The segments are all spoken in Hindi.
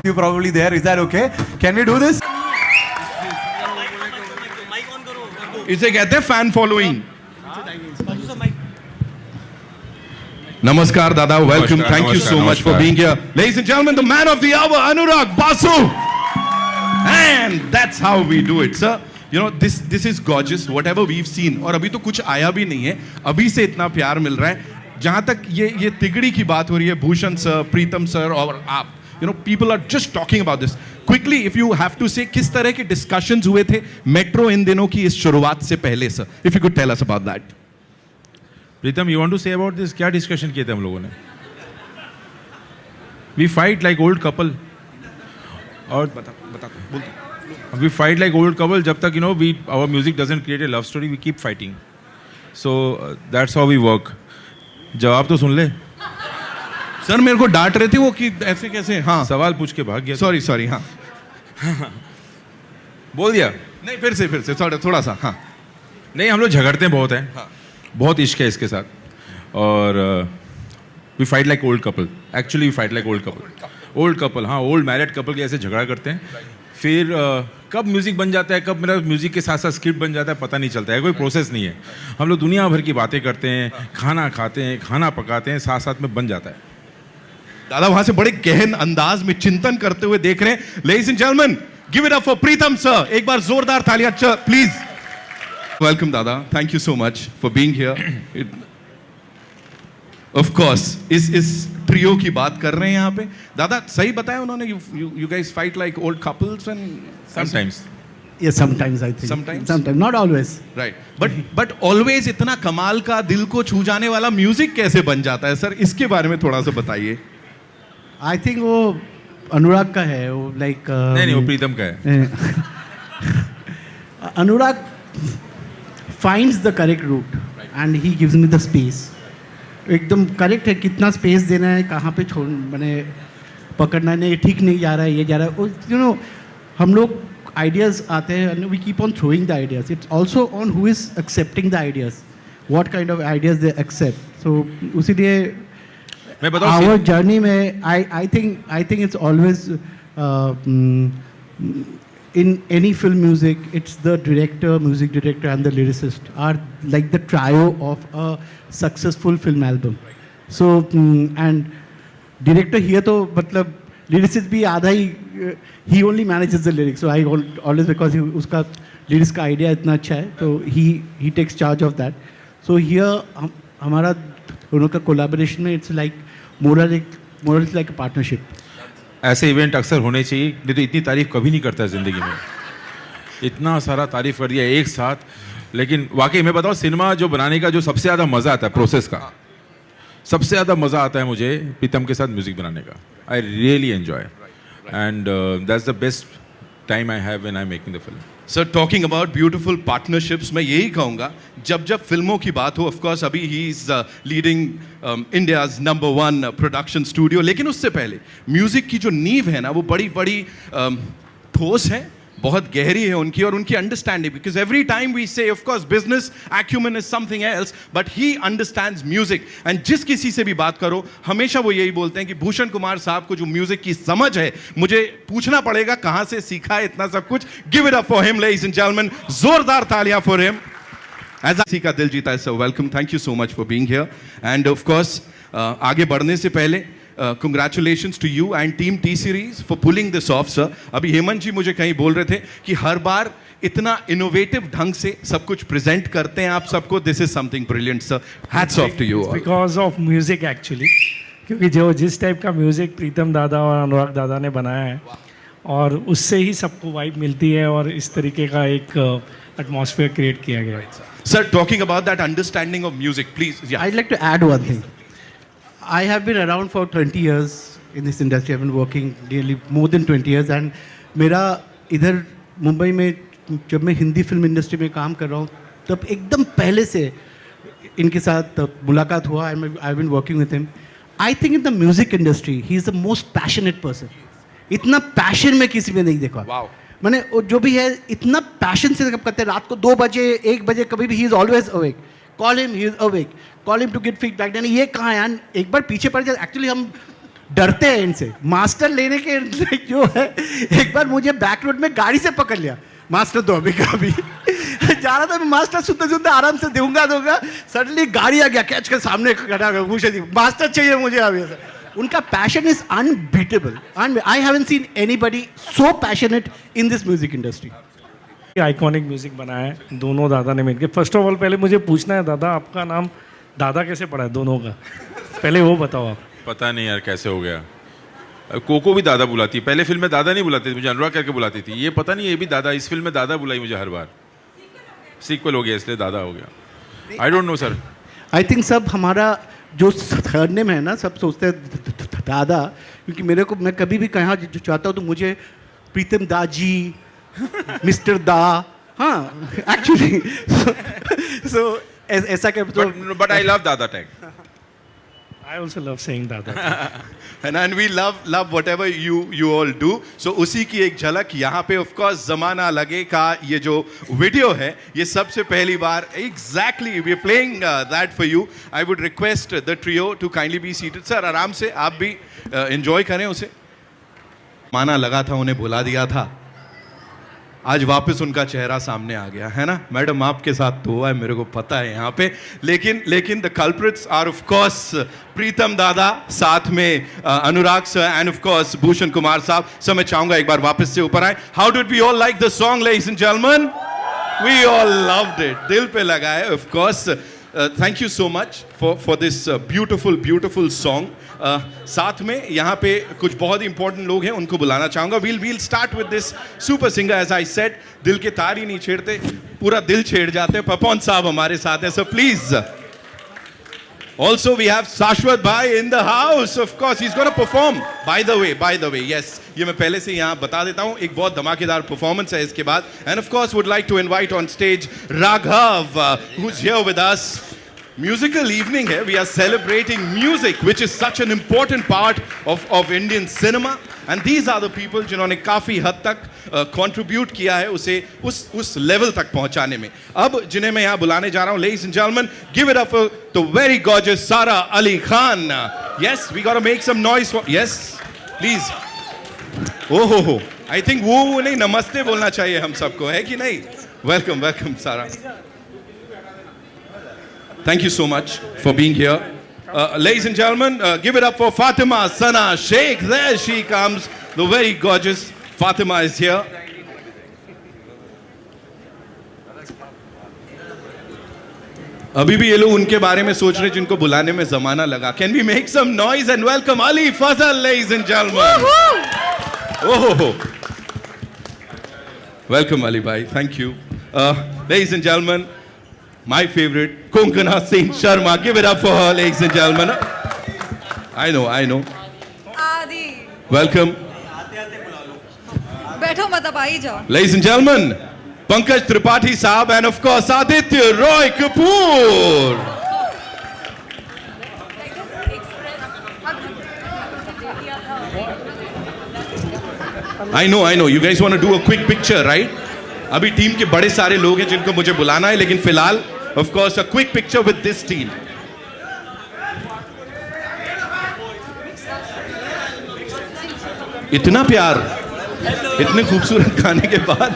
You probably there. Is that okay? Can we do this? इसे कहते हैं fan following. Namaskar, Dada. Welcome. Namaskar, Thank you namaskar, so much for namaskar. being here. Ladies and gentlemen, the man of the hour, Anurag Basu. And that's how we do it, sir. You know, this is gorgeous. Whatever we've seen. और अभी तो कुछ आया भी नहीं है. अभी से इतना प्यार मिल रहा है. जहाँ तक ये तिगड़ी की बात हो रही है, भूषण सर, प्रीतम सर और आप. You know, people are just talking about this. Quickly, if you have to say, किस तरह के discussions हुए थे मेट्रो इन दिनों की इस शुरुआत से पहले, sir? If you could tell us about that. Pritam, you want to say about this? क्या डिस्कशन किए थे हम लोगों ने? We fight like old couple. और बता we fight like old couple. जब तक we our music doesn't create a love story, we keep fighting. So that's how we work. जवाब तो सुन ले. सर मेरे को डांट रहे थे वो कि ऐसे कैसे. हाँ, सवाल पूछ के भाग गया. सॉरी. हाँ, बोल दिया. नहीं, फिर से थोड़ा सा. हाँ, नहीं, हम लोग झगड़ते हैं बहुत हैं. बहुत इश्क है इसके साथ. और we fight like old couple. Actually we fight like old couple. हाँ, ओल्ड मैरिड कपल के ऐसे झगड़ा करते हैं. फिर कब म्यूज़िक बन जाता है, कब मेरा म्यूज़िक के साथ साथ स्क्रिप्ट बन जाता है, पता नहीं चलता है. कोई प्रोसेस नहीं है. हम लोग दुनिया भर की बातें करते हैं, खाना खाते हैं, खाना पकाते हैं, साथ साथ में बन जाता है. दादा वहां से बड़े गहन अंदाज में चिंतन करते हुए देख रहे हैं. Ladies and gentleman, give it up for Pritam sir. एक बार जोरदार तालियां प्लीज. वेलकम दादा. Thank you so much for being here. Of course इस ट्रियो की बात कर रहे हैं यहाँ पे. दादा सही बताया उन्होंने, you guys fight like old couples and sometimes. Yes, sometimes I think. Sometimes, not always. Right. But always इतना कमाल का दिल को छू जाने वाला म्यूजिक कैसे बन जाता है सर? इसके बारे में थोड़ा सा बताइए. I think वो अनुराग का है. वो like नहीं, वो प्रीतम का है. अनुराग finds the correct route and he gives me the space. एकदम करेक्ट है. कितना स्पेस देना है, कहाँ पे छोड़ मैंने पकड़ना है. नहीं, ठीक नहीं जा रहा है, ये जा रहा है. हम लोग आइडियाज़ आते हैं and we keep on throwing the ideas. It's also on who is accepting the ideas, what kind of ideas they accept. So उसीलिए मैं बताऊँ our journey में I think it's always in any film music, it's the director, music director and the lyricist are like the trio of a successful film album. So and director here तो मतलब lyricist भी आधा ही, he only manages the lyrics. So I always, because उसका lyrics का idea इतना अच्छा है, तो he takes charge of that. So here हमारा दोनों का collaboration में it's like more like a partnership. ऐसे इवेंट अक्सर होने चाहिए. नहीं तो इतनी तारीफ कभी नहीं करता ज़िंदगी में. इतना सारा तारीफ कर दिया एक साथ. लेकिन वाकई मैं बताऊँ, सिनेमा जो बनाने का जो सबसे ज़्यादा मज़ा आता है, प्रोसेस का सबसे ज़्यादा मज़ा आता है मुझे प्रीतम के साथ म्यूज़िक बनाने का. I really enjoy and that's the best time I have when I am making the film. Sir talking about beautiful partnerships, मैं यही कहूँगा जब फिल्मों की बात हो, ऑफ कोर्स अभी he is leading India's number 1 production studio. लेकिन उससे पहले म्यूज़िक की जो नींव है ना, वो बड़ी ठोस है, बहुत गहरी है उनकी और उनकी understanding. Because every time we say of course business acumen is something else, but he understands music. And जिस किसी से भी बात करो, हमेशा वो यही बोलते हैं कि भूषण कुमार साहब को जो म्यूजिक की समझ है, मुझे पूछना पड़ेगा कहां से सीखा है इतना सब कुछ. Give it up for him ladies and gentleman. जोरदार तालियां फॉर हिम. एज किसी का दिल जीता है. So welcome, thank you so much for being here. And of course आगे बढ़ने से पहले congratulations to you and team T Series for pulling this off, sir. अभी हेमंत जी मुझे कहीं बोल रहे थे कि हर बार इतना इनोवेटिव ढंग से सब कुछ प्रेजेंट करते हैं आप सबको. This is something brilliant, sir. Hats off to you. Because of music actually, क्योंकि जिस टाइप का म्यूजिक प्रीतम दादा और अनुराग दादा ने बनाया है, और उससे ही सबको वाइब मिलती है और इस तरीके का एक एटमॉस्फेयर क्रिएट किया गया है. Sir talking about that understanding of music, please. I'd like to add one thing. I have been around for 20 years in this industry. I've been working nearly more than 20 years. And मेरा इधर मुंबई में जब मैं हिंदी फिल्म इंडस्ट्री में काम कर रहा हूँ, तब एकदम पहले से इनके साथ मुलाकात हुआ. and I've been working with him. I think in the music industry, he is the most passionate person. इतना पैशन में किसी में नहीं देखा. Wow. मैंने जो भी है इतना पैशन से करते हैं. रात को 2 बजे 1 बजे कभी भी, he is always awake. Call him, he is awake. Call him to get feedback. यानी ये कहाँ है यार, एक बार पीछे पड़ जाए. एक्चुअली हम डरते हैं इनसे। मास्टर लेने के जो है, एक बार मुझे बैक रोड में गाड़ी से पकड़ लिया, मास्टर दो अभी का अभी जा रहा था मैं, मास्टर सुनते सुनते आराम से दूंगा, सडनली गाड़ी आ गया, कैच के सामने खड़ा कर पूछे थी मास्टर चाहिए मुझे अभी। उनका passion is unbeatable, I haven't seen anybody so passionate in this music industry. Iconic music बनाया है दोनों दादा ने मिलकर। फर्स्ट ऑफ ऑल पहले मुझे पूछना है, दादा आपका नाम दादा कैसे पड़ा है दोनों का, पहले वो बताओ आप। पता नहीं यार कैसे हो गया। कोको भी दादा बुलाती है, पहले फिल्म में दादा नहीं बुलाती थी, मुझे अनुराग करके बुलाती थी। ये पता नहीं ये भी दादा, इस फिल्म में दादा बुलाई मुझे हर बार। सीक्वल हो गया इसलिए दादा हो गया। I don't know sir. I think सब हमारा जो थर्ड नेम है ना, सब सोचते हैं दादा, क्योंकि मेरे को, मैं कभी भी कहाँ जो चाहता हूँ तो मुझे प्रीतम दा जी, मिस्टर दा, हाँ एक्चुअली सो ऐसा क्या तो। बट आई लव दादा tag. I also love saying Dada. and we love whatever you all do. So उसी की एक झलक यहाँ पे of course ज़माना लगे का ये जो वीडियो है, ये सबसे पहली बार exactly we are playing that for you. I would request the trio to kindly be seated. Sir आराम से आप भी enjoy करें उसे। माना लगा था, उन्हें भुला दिया था, आज वापस उनका चेहरा सामने आ गया है ना। मैडम आपके साथ तो हुआ है, मेरे को पता है यहाँ पे, लेकिन the culprits are of course Pritam dada, साथ में Anurag sir and of course Bhushan Kumar sahab. Sir मैं चाहूंगा एक बार वापस से ऊपर आए। How did we all like the song ladies and gentleman? We all loved it, दिल पे लगा है of course. Thank you so much for this beautiful song. साथ में यहाँ पे कुछ बहुत ही इंपॉर्टेंट लोग हैं, उनको बुलाना चाहूंगा। We'll start with this super singer. As I said, दिल के तार ही नहीं छेड़ते, पूरा दिल छेड़ जाते हैं। पपन साहब हमारे साथ हैं, so please. Also we have Shashwat bhai in the house, of course he's going to perform. By the way, yes, ये मैं पहले से यहाँ बता देता हूँ, एक बहुत धमाकेदार परफॉर्मेंस है इसके बाद। And of course would like to invite on stage Raghav, who's here with us. Musical evening है, we are celebrating music, which is such an important part of Indian cinema. And these are the people जिन्होंने काफ़ी हद तक contribute किया है उसे उस level तक पहुंचाने में। अब जिन्हें मैं यहाँ बुलाने जा रहा हूँ, ladies and gentlemen, give it up for the very gorgeous Sara Ali Khan. Yes, we got to make some noise for, yes, please. Oh ho, I think वो नहीं, नमस्ते बोलना चाहिए हम सबको, है कि नहीं? Welcome Sara. Thank you so much for being here. Ladies and gentlemen, give it up for Fatima Sana Sheikh. There she comes. The very gorgeous Fatima is here. अभी भी ये लोग उनके बारे में सोच रहे जिनको बुलाने में जमाना लगा. Can we make some noise and welcome Ali Fazal, ladies and gentlemen. Oh. Welcome Ali bhai. Thank you. Ladies and gentlemen, my favorite, Konkana Singh Sharma. Give it up for her, ladies and gentlemen. I know. आदि Welcome. बैठो मत अब आई जाओ. Ladies and gentlemen, Pankaj Tripathi Saab and of course Aditya Roy Kapoor. I know. You guys want to do a quick picture, right? अभी टीम के बड़े सारे लोग हैं जिनको मुझे बुलाना है, लेकिन फिलहाल of course a quick picture with this team. इतना प्यार, इतने खूबसूरत खाने के बाद.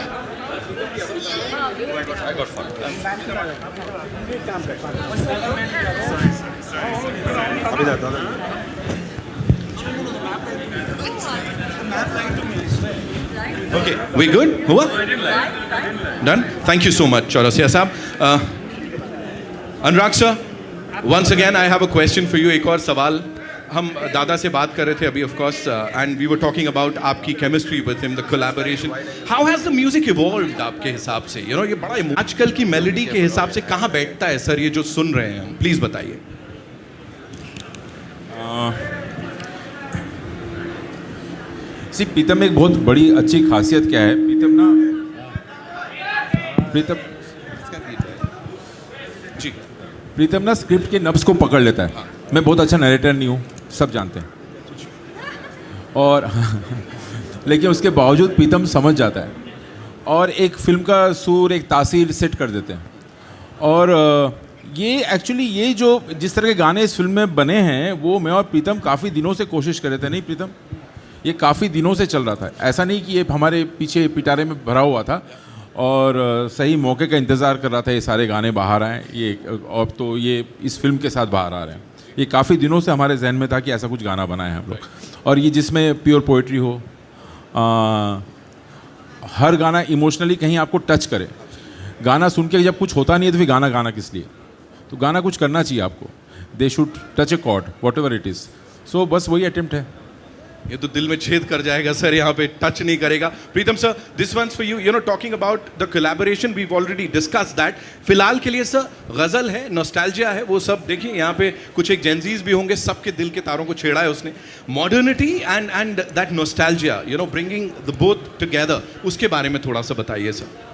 Okay, we good? हुआ? Done? Thank you so much, Chaurasia साहब. Anurag sir, once again I have a question for you. एक और सवाल. हम दादा से बात कर रहे थे अभी, of course, and we were talking about आपकी chemistry with him, the collaboration. How has the music evolved आपके हिसाब से? You know, ये बड़ा आजकल की मेलोडी के हिसाब से कहाँ बैठता है सर ये जो सुन रहे हैं हम? Please बताइए. सी प्रीतम में एक बहुत बड़ी अच्छी खासियत क्या है, प्रीतम ना स्क्रिप्ट के नब्स को पकड़ लेता है. मैं बहुत अच्छा नरेटर नहीं हूँ, सब जानते हैं, और लेकिन उसके बावजूद प्रीतम समझ जाता है और एक फिल्म का सुर, एक तासीर सेट कर देते हैं. और ये एक्चुअली ये जो जिस तरह के गाने इस फिल्म में बने हैं वो मैं और प्रीतम काफ़ी दिनों से कोशिश कर रहे थे, नहीं प्रीतम? ये काफ़ी दिनों से चल रहा था, ऐसा नहीं कि ये हमारे पीछे पिटारे में भरा हुआ था और सही मौके का इंतज़ार कर रहा था ये सारे गाने बाहर आएँ, ये अब तो ये इस फिल्म के साथ बाहर आ रहे हैं। ये काफ़ी दिनों से हमारे जहन में था कि ऐसा कुछ गाना बनाए हम लोग, और ये जिसमें प्योर पोइट्री हो, हर गाना इमोशनली कहीं आपको टच करे। गाना सुन के जब कुछ होता नहीं है तो फिर गाना गाना किस लिए? तो गाना कुछ करना चाहिए आपको, they should touch a chord whatever it is. So बस वही अटेम्प्ट है। ये तो दिल में छेद कर जाएगा सर, यहाँ पे टच नहीं करेगा। Pritam sir, this one's for you, you know talking about the collaboration, we already discuss that. फिलहाल के लिए सर गजल है, नॉस्टैल्जिया है, वो सब देखिए यहाँ पे कुछ एक जेंजीज भी होंगे, सबके दिल के तारों को छेड़ा है उसने। Modernity and that nostalgia, you know bringing the both together, उसके बारे में थोड़ा सा बताइए सर।